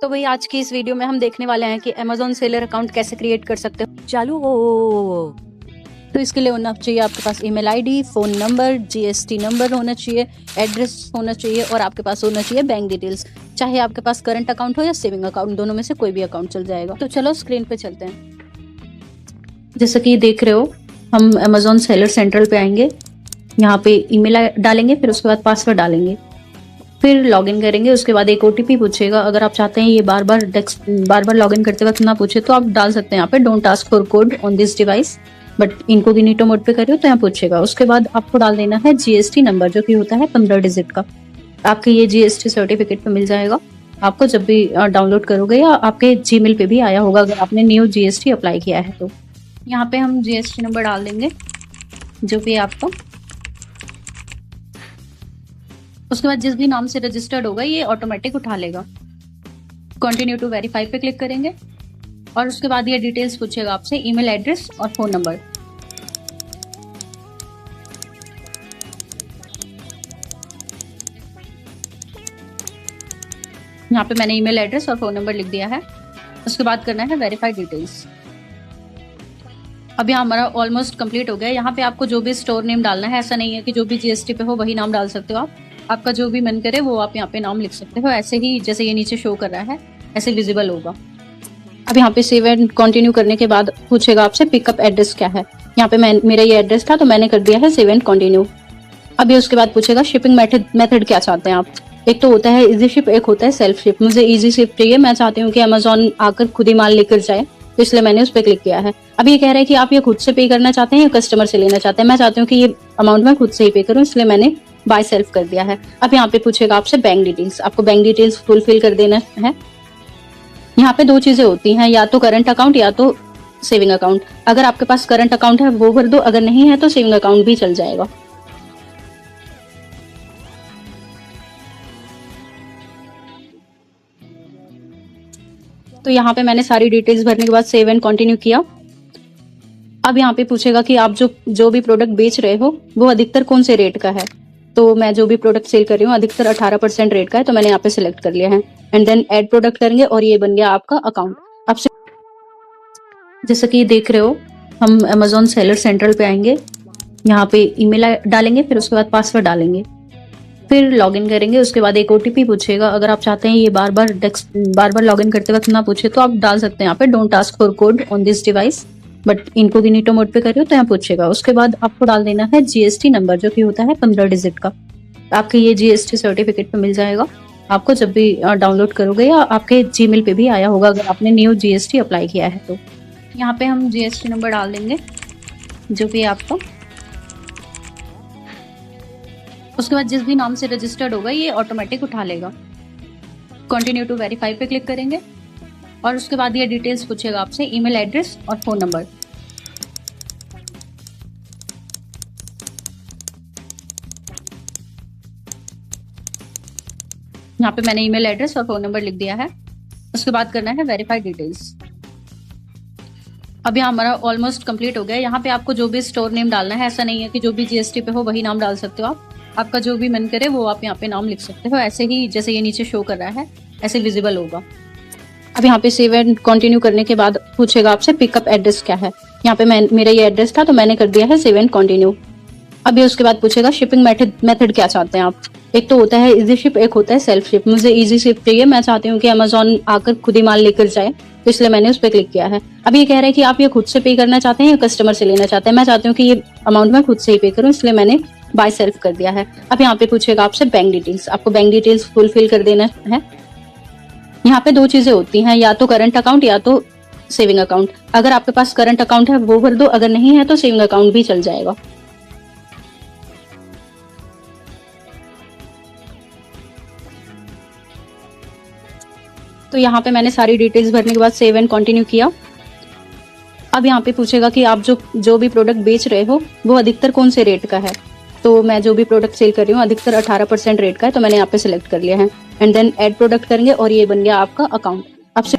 तो भाई आज की इस वीडियो में हम देखने वाले हैं कि अमेजोन सेलर अकाउंट कैसे क्रिएट कर सकते हो। चालू हो। तो इसके लिए होना चाहिए आपके पास email ID, phone number, GST number होना चाहिए, एड्रेस होना चाहिए और आपके पास होना चाहिए बैंक डिटेल्स। चाहे आपके पास करंट अकाउंट हो या सेविंग अकाउंट, दोनों में से कोई भी अकाउंट चल जाएगा। तो चलो स्क्रीन पे चलते हैं। जैसे कि देख रहे हो, हम अमेजोन सेलर सेंट्रल पे आएंगे, यहाँ पे ईमेल डालेंगे, फिर उसके बाद पासवर्ड डालेंगे, फिर लॉगिन करेंगे। उसके बाद एक ओटीपी पूछेगा। अगर आप चाहते हैं ये बार बार लॉगिन करते वक्त ना पूछे तो आप डाल सकते हैं यहाँ पे don't ask for code on this device, but incognito mode पे करियो तो यहाँ पूछेगा। उसके बाद आपको डाल देना है जीएसटी नंबर, जो कि होता है 15 डिजिट का। आपके ये जीएसटी सर्टिफिकेट पे मिल जाएगा आपको जब भी डाउनलोड करोगे, या आपके जीमेल पे भी आया होगा अगर आपने न्यू जीएसटी अप्लाई किया है। तो यहाँ पे हम जीएसटी नंबर डाल देंगे जो भी आपको। उसके बाद जिस भी नाम से रजिस्टर्ड होगा ये ऑटोमेटिक उठा लेगा। कंटिन्यू टू वेरीफाई पे क्लिक करेंगे और उसके बाद ये डिटेल्स पूछेगा आपसे, ईमेल एड्रेस और फोन नंबर। यहाँ पे मैंने ईमेल एड्रेस और फोन नंबर लिख दिया है। उसके बाद करना है वेरीफाई डिटेल्स। अब यहाँ हमारा ऑलमोस्ट कंप्लीट हो गया। यहाँ पे आपको जो भी स्टोर नेम डालना है, ऐसा नहीं है कि जो भी जीएसटी पे हो वही नाम डाल सकते हो आप। आपका जो भी मन करे वो आप यहाँ पे नाम लिख सकते हो, ऐसे ही जैसे ये नीचे शो कर रहा है ऐसे विजिबल होगा। अब यहाँ पे सेव एंड कंटिन्यू करने के बाद पूछेगा आपसे पिकअप एड्रेस क्या है। यहाँ पे मेरा ये एड्रेस था तो मैंने कर दिया है सेव एंड कंटिन्यू। अभी उसके बाद पूछेगा शिपिंग मेथड क्या चाहते हैं आप। एक तो होता है इजी शिप, एक होता है सेल्फ शिप। मुझे इजी शिप चाहिए, मैं चाहती हूँ कि अमेजोन आकर खुद ही माल लेकर जाए, तो इसलिए मैंने उस पर क्लिक किया है। अभी ये कह रहा है कि आप ये खुद से पे करना चाहते हैं या कस्टमर से लेना चाहते हैं। मैं चाहती हूँ कि ये अमाउंट मैं खुद से ही पे करूँ, इसलिए मैंने बाय सेल्फ कर दिया है। अब यहाँ पे पूछेगा आपसे बैंक डिटेल्स, आपको बैंक डिटेल्स फुलफिल कर देना है। यहाँ पे दो चीजें होती हैं, या तो करंट अकाउंट या तो सेविंग अकाउंट। अगर आपके पास करंट अकाउंट है वो भर दो, अगर नहीं है तो सेविंग अकाउंट भी चल जाएगा। तो यहाँ पे मैंने सारी डिटेल्स भरने के बाद सेव एंड कंटिन्यू किया। अब यहाँ पे पूछेगा कि आप जो भी प्रोडक्ट बेच रहे हो वो अधिकतर कौन से रेट का है। तो मैं जो भी प्रोडक्ट सेल कर रही हूँ अधिकतर 18% रेट का है, तो मैंने यहाँ पे सिलेक्ट कर लिया है। एंड देन ऐड प्रोडक्ट करेंगे और ये बन गया आपका अकाउंट। अब से जैसे कि देख रहे हो, हम अमेजोन सेलर सेंट्रल पे आएंगे, यहाँ पे ईमेल डालेंगे, फिर उसके बाद पासवर्ड डालेंगे, फिर लॉगिन करेंगे। उसके बाद एक ओटीपी पूछेगा। अगर आप चाहते हैं ये बार बार लॉगिन करते वक्त ना पूछे तो आप डाल सकते हैं यहाँ पे don't ask for code on this device, but incognito mode पे करियो तो यहाँ पूछेगा। उसके बाद आपको डाल देना है जीएसटी नंबर, जो कि होता है 15 डिजिट का। आपके ये जीएसटी सर्टिफिकेट पे मिल जाएगा आपको जब भी डाउनलोड करोगे, या आपके जीमेल पे भी आया होगा अगर आपने न्यू जीएसटी अप्लाई किया है। तो यहाँ पे हम जीएसटी नंबर डाल देंगे जो भी आपको। उसके बाद जिस भी नाम से रजिस्टर्ड होगा ये ऑटोमेटिक उठा लेगा। कंटिन्यू टू वेरीफाई पे क्लिक करेंगे और उसके बाद ये डिटेल्स पूछेगा आपसे, ईमेल एड्रेस और फोन नंबर। यहाँ पे मैंने ईमेल एड्रेस और फोन नंबर लिख दिया है। उसके बाद करना है वेरीफाई डिटेल्स। अब यहाँ हमारा ऑलमोस्ट कंप्लीट हो गया। यहाँ पे आपको जो भी स्टोर नेम डालना है, ऐसा नहीं है कि जो भी जीएसटी पे हो वही नाम डाल सकते हो आप। आपका जो भी मन करे वो आप यहाँ पे नाम लिख सकते हो, ऐसे ही जैसे ये नीचे शो कर रहा है ऐसे विजिबल होगा। अब यहाँ पे सेव एंड कंटिन्यू करने के बाद पूछेगा आपसे पिकअप एड्रेस क्या है। यहाँ पे मेरा ये एड्रेस था तो मैंने कर दिया है सेव एंड कंटिन्यू। अभी उसके बाद पूछेगा शिपिंग मेथड क्या चाहते हैं आप। एक तो होता है इजी शिप, एक होता है सेल्फ शिप। मुझे इजी शिप चाहिए, मैं चाहती हूँ कि अमेजोन आकर खुद ही माल लेकर जाए, तो इसलिए मैंने उस पर क्लिक किया है। अभी ये कह रहा है कि आप ये खुद से पे करना चाहते हैं या कस्टमर से लेना चाहते हैं। मैं चाहती हूँ कि ये अमाउंट मैं खुद से ही पे करूँ, इसलिए मैंने बाय सेल्फ कर दिया है। अब यहाँ पे पूछेगा आपसे बैंक डिटेल्स, आपको बैंक डिटेल्स फुलफिल कर देना है। यहाँ पे दो चीजें होती हैं, या तो करंट अकाउंट या तो सेविंग अकाउंट। अगर आपके पास करंट अकाउंट है वो भर दो, अगर नहीं है तो सेविंग अकाउंट भी चल जाएगा। तो यहाँ पे मैंने सारी डिटेल्स भरने के बाद सेव एंड कंटिन्यू किया। अब यहाँ पे पूछेगा कि आप जो भी प्रोडक्ट बेच रहे हो वो अधिकतर कौन से रेट का है। तो मैं जो भी प्रोडक्ट सेल कर रही हूँ अधिकतर 18% रेट का है, तो मैंने यहाँ पे सिलेक्ट कर लिया है। एंड देन ऐड प्रोडक्ट करेंगे और ये बन गया आपका अकाउंट। अब से